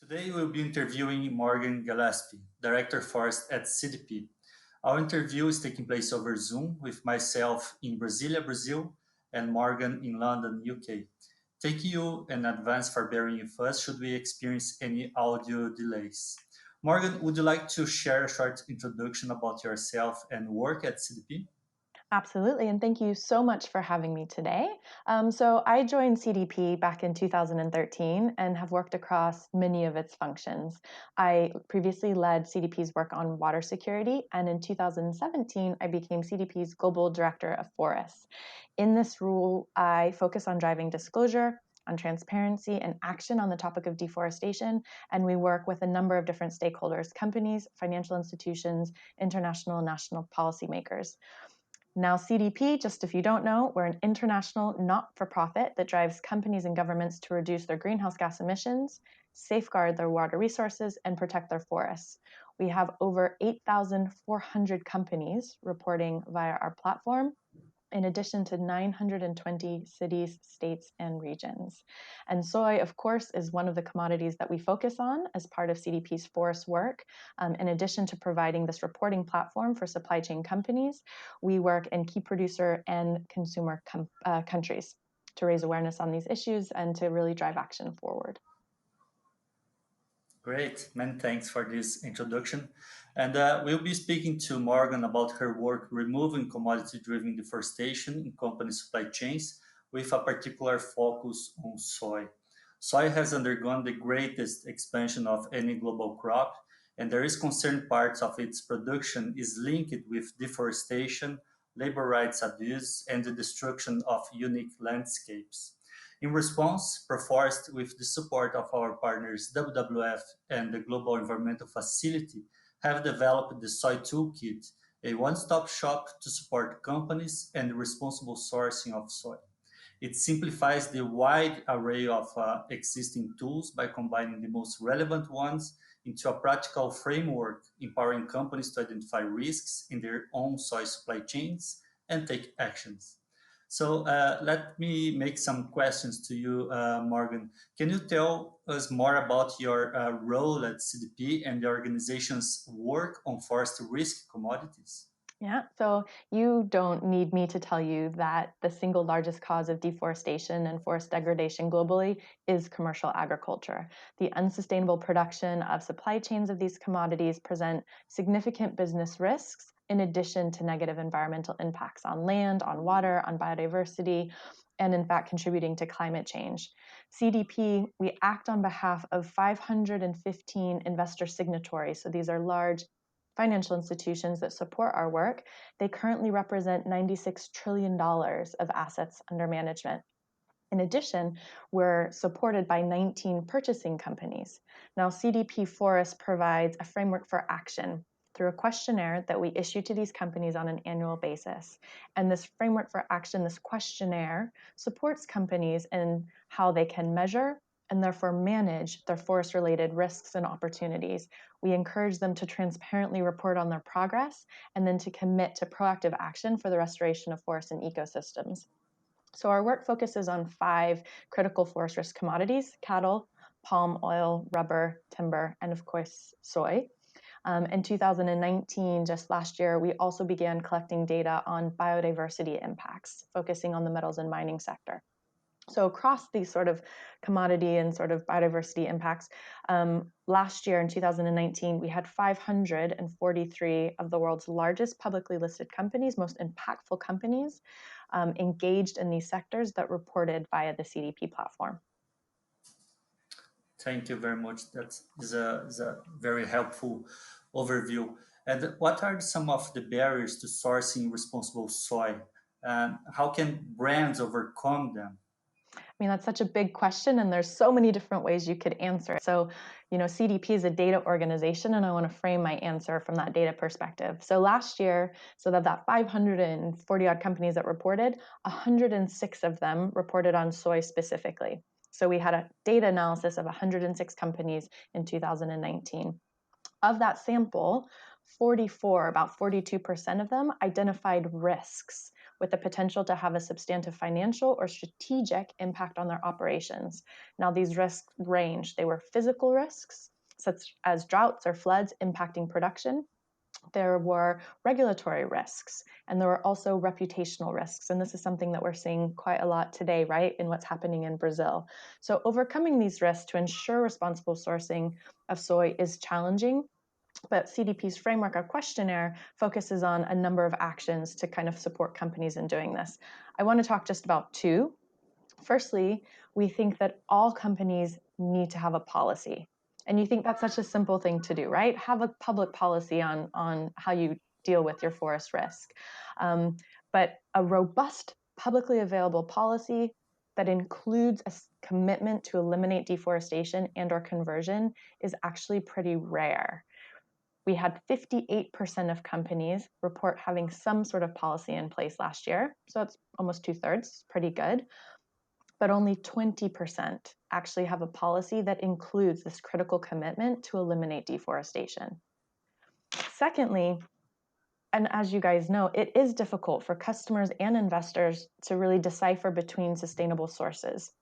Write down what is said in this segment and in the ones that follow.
Today we'll be interviewing Morgan Gillespie, Director Forest at CDP. Our interview is taking place over Zoom with myself in Brasilia, Brazil, and Morgan in London, UK. Thank you in advance for bearing with us should we experience any audio delays. Morgan, would you like to share a short introduction about yourself and work at CDP? Absolutely, and thank you so much for having me today. So I joined CDP back in 2013 and have worked across many of its functions. I previously led CDP's work on water security, and in 2017, I became CDP's Global Director of Forests. In this role, I focus on driving disclosure, on transparency and action on the topic of deforestation, and we work with a number of different stakeholders, companies, financial institutions, international and national policymakers. Now, CDP, just if you don't know, we're an international not-for-profit that drives companies and governments to reduce their greenhouse gas emissions, safeguard their water resources, and protect their forests. We have over 8,400 companies reporting via our platform, in addition to 920 cities, states, and regions. And soy, of course, is one of the commodities that we focus on as part of CDP's forest work. In addition to providing this reporting platform for supply chain companies, we work in key producer and consumer countries to raise awareness on these issues and to really drive action forward. Great, many thanks for this introduction. And we'll be speaking to Morgan about her work removing commodity driven deforestation in company supply chains with a particular focus on soy. Soy has undergone the greatest expansion of any global crop, and there is concern parts of its production is linked with deforestation, labor rights abuse, and the destruction of unique landscapes. In response, Proforest, with the support of our partners WWF and the Global Environmental Facility, have developed the Soy Toolkit, a one-stop shop to support companies and the responsible sourcing of soy. It simplifies the wide array of existing tools by combining the most relevant ones into a practical framework, empowering companies to identify risks in their own soy supply chains and take actions. So let me make some questions to you, Morgan. Can you tell us more about your role at CDP and the organization's work on forest risk commodities? Yeah, so you don't need me to tell you that the single largest cause of deforestation and forest degradation globally is commercial agriculture. The unsustainable production of supply chains of these commodities present significant business risks in addition to negative environmental impacts on land, on water, on biodiversity, and in fact contributing to climate change. CDP, we act on behalf of 515 investor signatories. So these are large financial institutions that support our work. They currently represent $96 trillion of assets under management. In addition, we're supported by 19 purchasing companies. Now, CDP Forest provides a framework for action through a questionnaire that we issue to these companies on an annual basis. And this framework for action, this questionnaire, supports companies in how they can measure and therefore manage their forest-related risks and opportunities. We encourage them to transparently report on their progress and then to commit to proactive action for the restoration of forests and ecosystems. So our work focuses on 5 critical forest risk commodities: cattle, palm oil, rubber, timber, and of course, soy. In 2019, just last year, we also began collecting data on biodiversity impacts, focusing on the metals and mining sector. So across these sort of commodity and sort of biodiversity impacts, last year in 2019, we had 543 of the world's largest publicly listed companies, most impactful companies, engaged in these sectors that reported via the CDP platform. Thank you very much. That is a very helpful overview. And what are some of the barriers to sourcing responsible soy? And how can brands overcome them? I mean, that's such a big question, and there's so many different ways you could answer it. So, CDP is a data organization, and I want to frame my answer from that data perspective. So last year, so that 540 odd companies that reported, 106 of them reported on soy specifically. So we had a data analysis of 106 companies in 2019. Of that sample, 44, about 42% of them identified risks with the potential to have a substantive financial or strategic impact on their operations. Now, these risks range. They were physical risks, such as droughts or floods impacting production. There were regulatory risks, and there were also reputational risks. And this is something that we're seeing quite a lot today, right, in what's happening in Brazil. So overcoming these risks to ensure responsible sourcing of soy is challenging, but CDP's framework or questionnaire focuses on a number of actions to kind of support companies in doing this. I want to talk just about two. Firstly, we think that all companies need to have a policy. And you think that's such a simple thing to do, right? Have a public policy on how you deal with your forest risk. But a robust, publicly available policy that includes a commitment to eliminate deforestation and or conversion is actually pretty rare. We had 58% of companies report having some sort of policy in place last year. So it's almost 2/3, pretty good. But only 20% actually have a policy that includes this critical commitment to eliminate deforestation. Secondly, and as you guys know, it is difficult for customers and investors to really decipher between sustainable sources.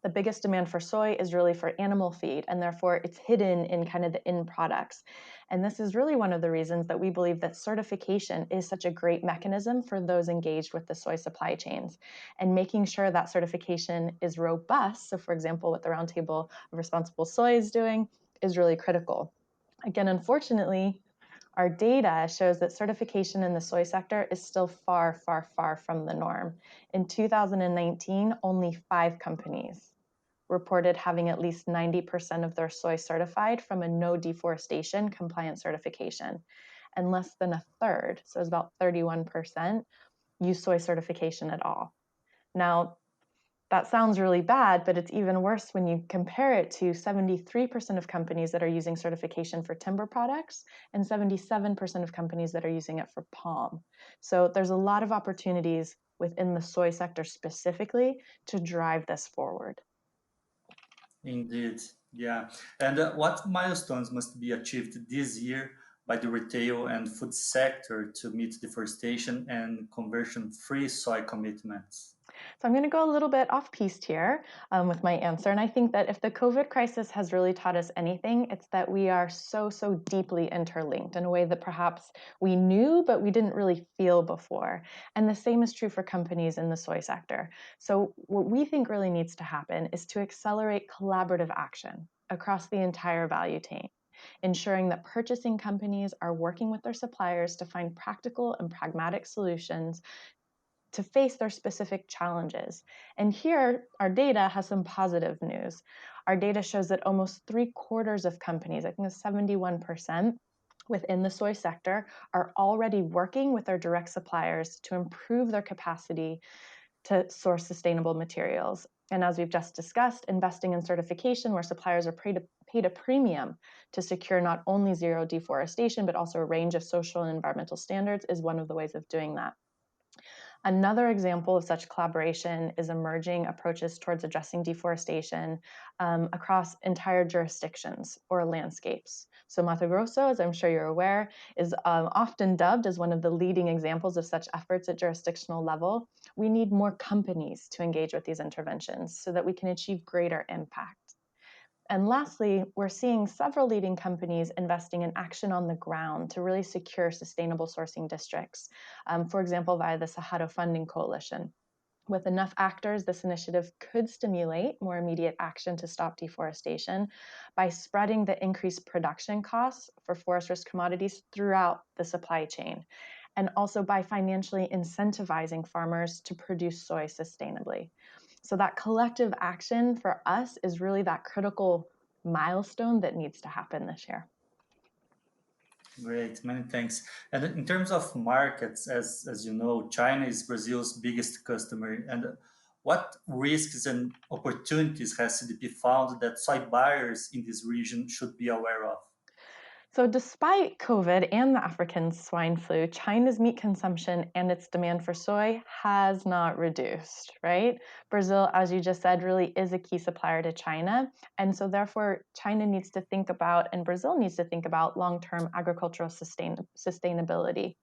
The biggest demand for soy is really for animal feed, and therefore it's hidden in kind of the end products. And this is really one of the reasons that we believe that certification is such a great mechanism for those engaged with the soy supply chains. And making sure that certification is robust, so for example, what the Roundtable of Responsible Soy is doing, is really critical. Again, unfortunately, our data shows that certification in the soy sector is still far, far, far from the norm. In 2019, only 5 companies reported having at least 90% of their soy certified from a no deforestation compliant certification. And less than a third, so it's about 31%, use soy certification at all. Now, that sounds really bad, but it's even worse when you compare it to 73% of companies that are using certification for timber products and 77% of companies that are using it for palm. So there's a lot of opportunities within the soy sector specifically to drive this forward. Indeed, yeah. And what milestones must be achieved this year by the retail and food sector to meet deforestation and conversion-free soy commitments? So I'm going to go a little bit off piste here with my answer. And I think that if the COVID crisis has really taught us anything, it's that we are so, so deeply interlinked in a way that perhaps we knew, but we didn't really feel before. And the same is true for companies in the soy sector. So what we think really needs to happen is to accelerate collaborative action across the entire value chain, ensuring that purchasing companies are working with their suppliers to find practical and pragmatic solutions to face their specific challenges. And here, our data has some positive news. Our data shows that almost 3/4 of companies, I think it's 71%, within the soy sector are already working with their direct suppliers to improve their capacity to source sustainable materials. And as we've just discussed, investing in certification where suppliers are paid a premium to secure not only zero deforestation, but also a range of social and environmental standards is one of the ways of doing that. Another example of such collaboration is emerging approaches towards addressing deforestation across entire jurisdictions or landscapes. So Mato Grosso, as I'm sure you're aware, is often dubbed as one of the leading examples of such efforts at jurisdictional level. We need more companies to engage with these interventions so that we can achieve greater impact. And lastly, we're seeing several leading companies investing in action on the ground to really secure sustainable sourcing districts, for example, via the Sahara Funding Coalition. With enough actors, this initiative could stimulate more immediate action to stop deforestation by spreading the increased production costs for forest risk commodities throughout the supply chain, and also by financially incentivizing farmers to produce soy sustainably. So that collective action for us is really that critical milestone that needs to happen this year. Great, many thanks. And in terms of markets, as you know, China is Brazil's biggest customer. And what risks and opportunities has CDP found that soy buyers in this region should be aware of? So, despite COVID and the African swine flu, China's meat consumption and its demand for soy has not reduced, right? Brazil, as you just said, really is a key supplier to China. And so, therefore, China needs to think about, and Brazil needs to think about long term agricultural sustainability.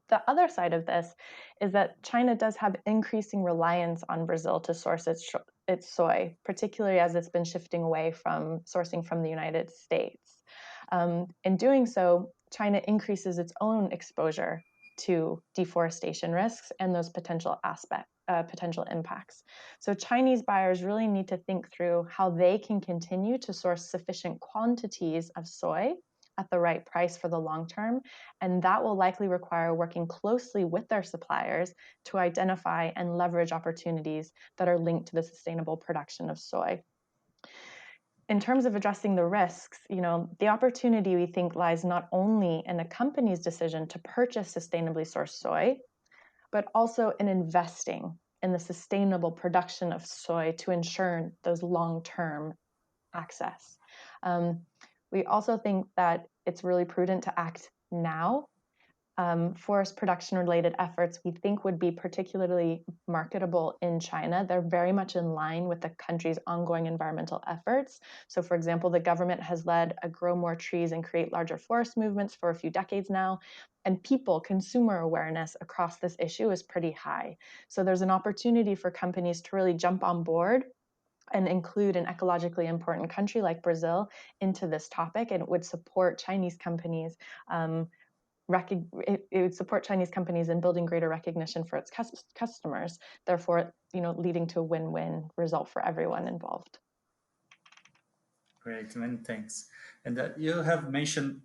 The other side of this is that China does have increasing reliance on Brazil to source its soy, particularly as it's been shifting away from sourcing from the United States. In doing so, China increases its own exposure to deforestation risks and those potential impacts. So Chinese buyers really need to think through how they can continue to source sufficient quantities of soy at the right price for the long term. And that will likely require working closely with their suppliers to identify and leverage opportunities that are linked to the sustainable production of soy. In terms of addressing the risks, the opportunity we think lies not only in a company's decision to purchase sustainably sourced soy, but also in investing in the sustainable production of soy to ensure those long-term access. We also think that it's really prudent to act now. Forest production related efforts we think would be particularly marketable in China. They're very much in line with the country's ongoing environmental efforts. So, for example, the government has led a grow more trees and create larger forest movements for a few decades now. And consumer awareness across this issue is pretty high. So there's an opportunity for companies to really jump on board and include an ecologically important country like Brazil into this topic, and it would support Chinese companies. It would support Chinese companies in building greater recognition for its customers, therefore, leading to a win-win result for everyone involved. Great, many thanks. And you have mentioned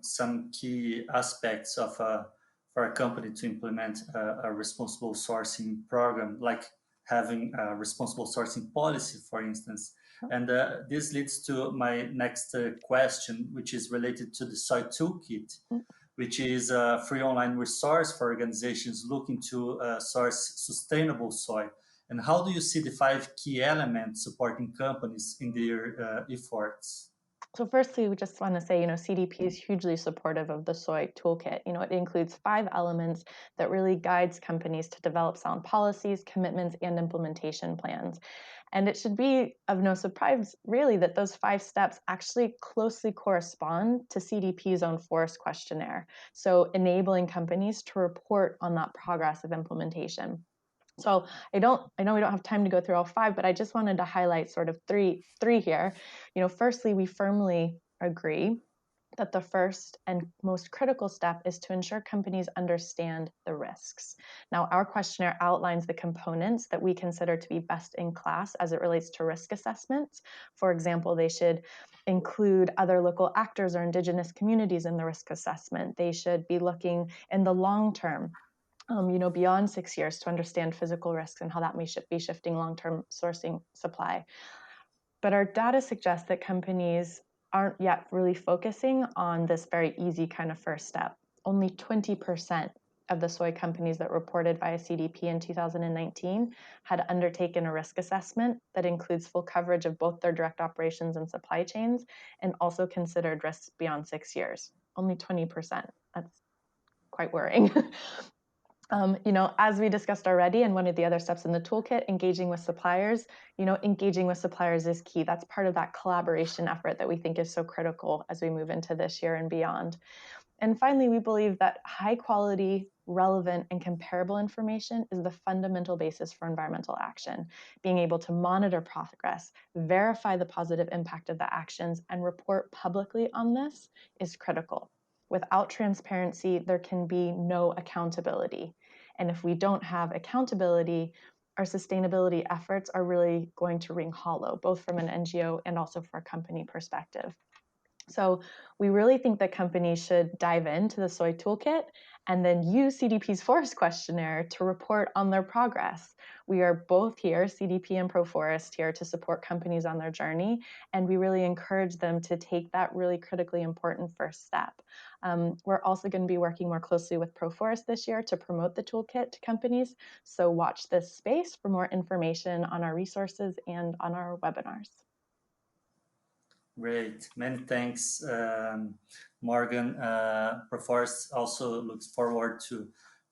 some key aspects of for a company to implement a responsible sourcing program, like having a responsible sourcing policy, for instance. And this leads to my next question, which is related to the Soy Toolkit, which is a free online resource for organizations looking to source sustainable soy. And how do you see the 5 key elements supporting companies in their efforts? So firstly, we just want to say, CDP is hugely supportive of the Soy Toolkit. It includes 5 elements that really guides companies to develop sound policies, commitments, and implementation plans. And it should be of no surprise, really, that those 5 steps actually closely correspond to CDP's own forest questionnaire. So enabling companies to report on that progress of implementation. So I know we don't have time to go through all 5, but I just wanted to highlight sort of three here. Firstly, we firmly agree that the first and most critical step is to ensure companies understand the risks. Now, our questionnaire outlines the components that we consider to be best in class as it relates to risk assessments. For example, they should include other local actors or indigenous communities in the risk assessment. They should be looking in the long term, beyond 6 years, to understand physical risks and how that may be shifting long-term sourcing supply. But our data suggests that companies aren't yet really focusing on this very easy kind of first step. Only 20% of the soy companies that reported via CDP in 2019 had undertaken a risk assessment that includes full coverage of both their direct operations and supply chains, and also considered risks beyond 6 years. Only 20%. That's quite worrying. As we discussed already, and one of the other steps in the toolkit, engaging with suppliers, engaging with suppliers is key. That's part of that collaboration effort that we think is so critical as we move into this year and beyond. And finally, we believe that high quality, relevant, and comparable information is the fundamental basis for environmental action. Being able to monitor progress, verify the positive impact of the actions, and report publicly on this is critical. Without transparency, there can be no accountability. And if we don't have accountability, our sustainability efforts are really going to ring hollow, both from an NGO and also from a company perspective. So we really think that companies should dive into the Soy Toolkit and then use CDP's forest questionnaire to report on their progress. We are both here, CDP and Proforest, here to support companies on their journey, and we really encourage them to take that really critically important first step. We're also going to be working more closely with Proforest this year to promote the toolkit to companies, so watch this space for more information on our resources and on our webinars. Great, many thanks, Morgan. Proforest also looks forward to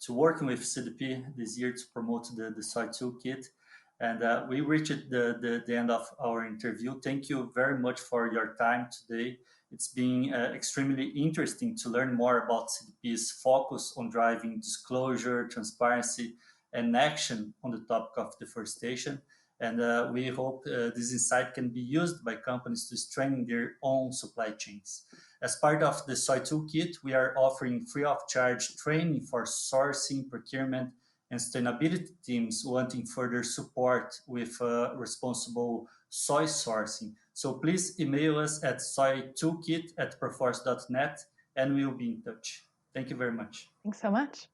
working with CDP this year to promote the Soy Toolkit. And we reached the end of our interview. Thank you very much for your time today. It's been extremely interesting to learn more about CDP's focus on driving disclosure, transparency, and action on the topic of deforestation. And we hope this insight can be used by companies to strengthen their own supply chains. As part of the Soy Toolkit, we are offering free of charge training for sourcing, procurement, and sustainability teams wanting further support with responsible soy sourcing. So please email us at soytoolkit@proforest.net and we'll be in touch. Thank you very much. Thanks so much.